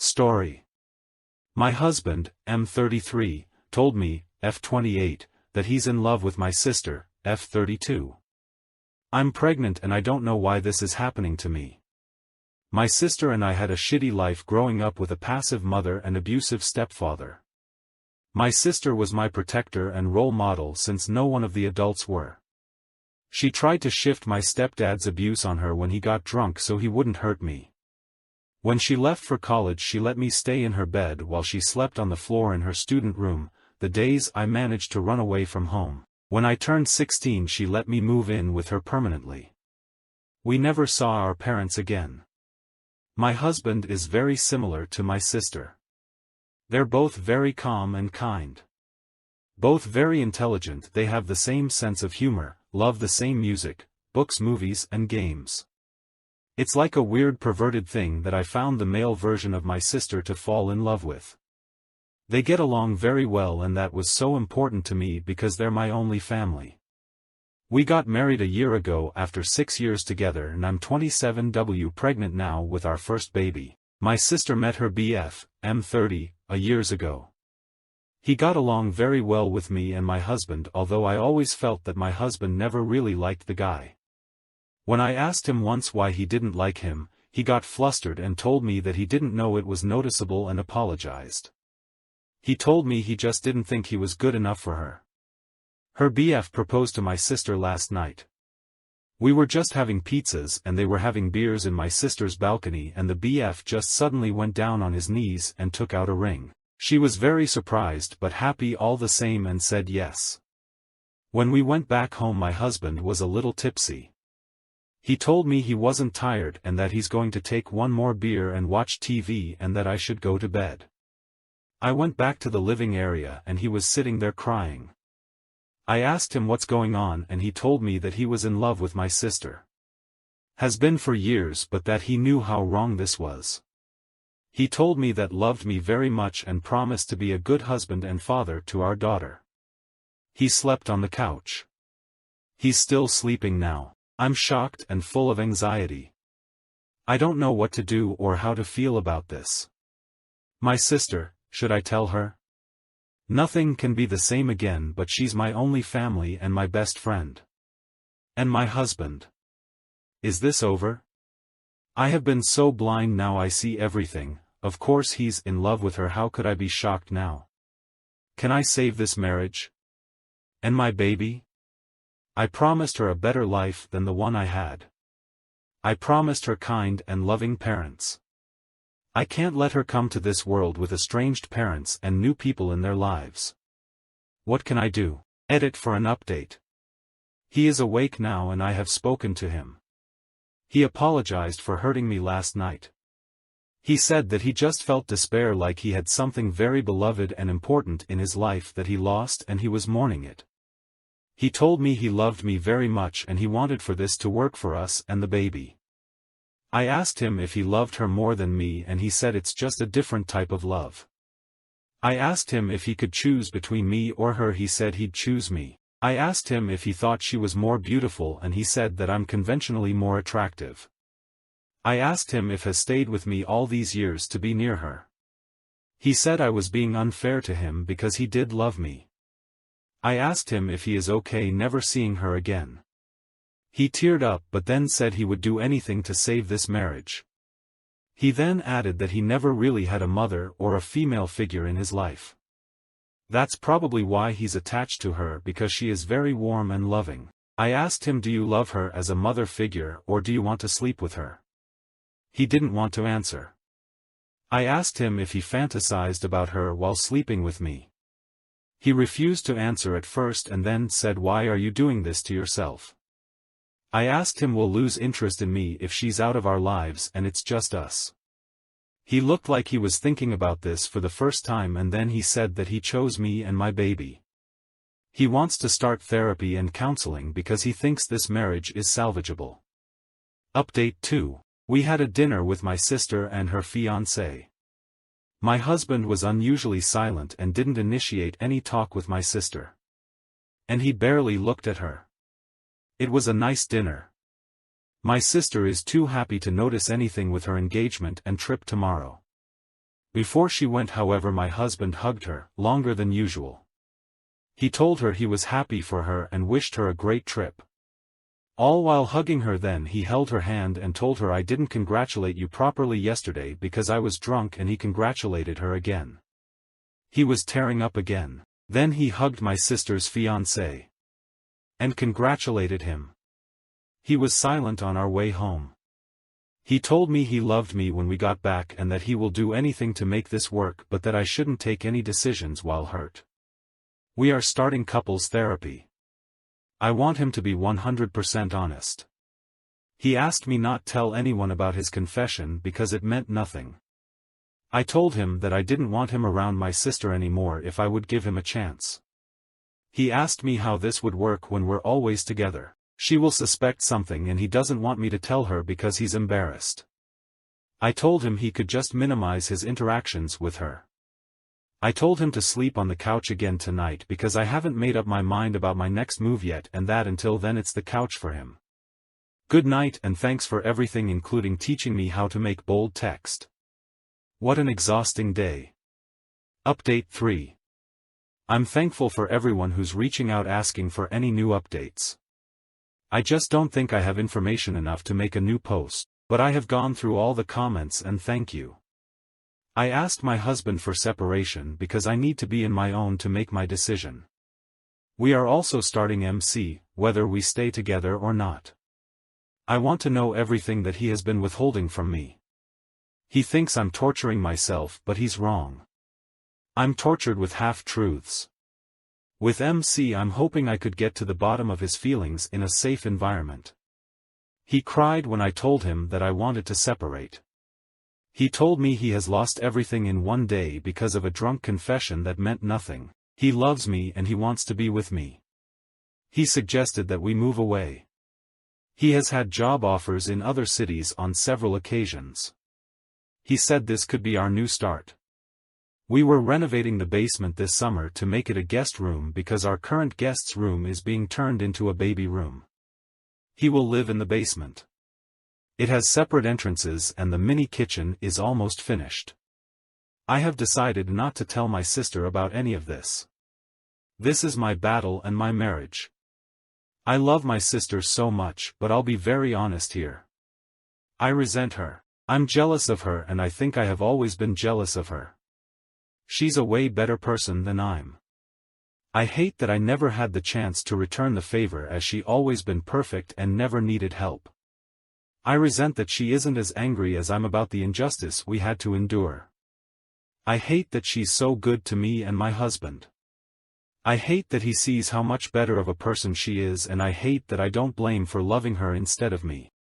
Story. My husband, M33, told me, F28, that he's in love with my sister, F32. I'm pregnant and I don't know why this is happening to me. My sister and I had a shitty life growing up with a passive mother and abusive stepfather. My sister was my protector and role model since no one of the adults were. She tried to shift my stepdad's abuse on her when he got drunk so he wouldn't hurt me. When she left for college she let me stay in her bed while she slept on the floor in her student room, the days I managed to run away from home. When I turned 16 she let me move in with her permanently. We never saw our parents again. My husband is very similar to my sister. They're both very calm and kind. Both very intelligent, they have the same sense of humor, love the same music, books, movies and games. It's like a weird perverted thing that I found the male version of my sister to fall in love with. They get along very well and that was so important to me because they're my only family. We got married a year ago after 6 years together and I'm 27W pregnant now with our first baby. My sister met her BF, M30, years ago. He got along very well with me and my husband, although I always felt that my husband never really liked the guy. When I asked him once why he didn't like him, he got flustered and told me that he didn't know it was noticeable and apologized. He told me he just didn't think he was good enough for her. Her BF proposed to my sister last night. We were just having pizzas and they were having beers in my sister's balcony and the BF just suddenly went down on his knees and took out a ring. She was very surprised but happy all the same and said yes. When we went back home my husband was a little tipsy. He told me he wasn't tired and that he's going to take one more beer and watch TV and that I should go to bed. I went back to the living area and he was sitting there crying. I asked him what's going on and he told me that he was in love with my sister. Has been for years but that he knew how wrong this was. He told me that loved me very much and promised to be a good husband and father to our daughter. He slept on the couch. He's still sleeping now. I'm shocked and full of anxiety. I don't know what to do or how to feel about this. My sister, should I tell her? Nothing can be the same again but she's my only family and my best friend. And my husband. Is this over? I have been so blind now I see everything. Of course he's in love with her, how could I be shocked now? Can I save this marriage? And my baby? I promised her a better life than the one I had. I promised her kind and loving parents. I can't let her come to this world with estranged parents and new people in their lives. What can I do? Edit for an update. He is awake now and I have spoken to him. He apologized for hurting me last night. He said that he just felt despair, like he had something very beloved and important in his life that he lost and he was mourning it. He told me he loved me very much and he wanted for this to work for us and the baby. I asked him if he loved her more than me and he said it's just a different type of love. I asked him if he could choose between me or her, he said he'd choose me. I asked him if he thought she was more beautiful and he said that I'm conventionally more attractive. I asked him if he has stayed with me all these years to be near her. He said I was being unfair to him because he did love me. I asked him if he is okay never seeing her again. He teared up but then said he would do anything to save this marriage. He then added that he never really had a mother or a female figure in his life. That's probably why he's attached to her, because she is very warm and loving. I asked him, do you love her as a mother figure or do you want to sleep with her? He didn't want to answer. I asked him if he fantasized about her while sleeping with me. He refused to answer at first and then said, why are you doing this to yourself? I asked him, will lose interest in me if she's out of our lives and it's just us. He looked like he was thinking about this for the first time and then he said that he chose me and my baby. He wants to start therapy and counseling because he thinks this marriage is salvageable. Update 2. We had a dinner with my sister and her fiancé. My husband was unusually silent and didn't initiate any talk with my sister. And he barely looked at her. It was a nice dinner. My sister is too happy to notice anything with her engagement and trip tomorrow. Before she went, however, my husband hugged her, longer than usual. He told her he was happy for her and wished her a great trip. All while hugging her, then he held her hand and told her, "I didn't congratulate you properly yesterday because I was drunk," and he congratulated her again. He was tearing up again. Then he hugged my sister's fiancé and congratulated him. He was silent on our way home. He told me he loved me when we got back and that he will do anything to make this work, but that I shouldn't take any decisions while hurt. We are starting couples therapy. I want him to be 100% honest. He asked me not tell anyone about his confession because it meant nothing. I told him that I didn't want him around my sister anymore if I would give him a chance. He asked me how this would work when we're always together. She will suspect something and he doesn't want me to tell her because he's embarrassed. I told him he could just minimize his interactions with her. I told him to sleep on the couch again tonight because I haven't made up my mind about my next move yet, and that until then it's the couch for him. Good night and thanks for everything, including teaching me how to make bold text. What an exhausting day. Update 3. I'm thankful for everyone who's reaching out asking for any new updates. I just don't think I have information enough to make a new post, but I have gone through all the comments and thank you. I asked my husband for separation because I need to be in my own to make my decision. We are also starting MC, whether we stay together or not. I want to know everything that he has been withholding from me. He thinks I'm torturing myself, but he's wrong. I'm tortured with half-truths. With MC, I'm hoping I could get to the bottom of his feelings in a safe environment. He cried when I told him that I wanted to separate. He told me he has lost everything in one day because of a drunk confession that meant nothing. He loves me and he wants to be with me. He suggested that we move away. He has had job offers in other cities on several occasions. He said this could be our new start. We were renovating the basement this summer to make it a guest room because our current guest's room is being turned into a baby room. He will live in the basement. It has separate entrances and the mini kitchen is almost finished. I have decided not to tell my sister about any of this. This is my battle and my marriage. I love my sister so much, but I'll be very honest here. I resent her. I'm jealous of her, and I think I have always been jealous of her. She's a way better person than I'm. I hate that I never had the chance to return the favor, as she always been perfect and never needed help. I resent that she isn't as angry as I'm about the injustice we had to endure. I hate that she's so good to me and my husband. I hate that he sees how much better of a person she is, and I hate that I don't blame for loving her instead of me.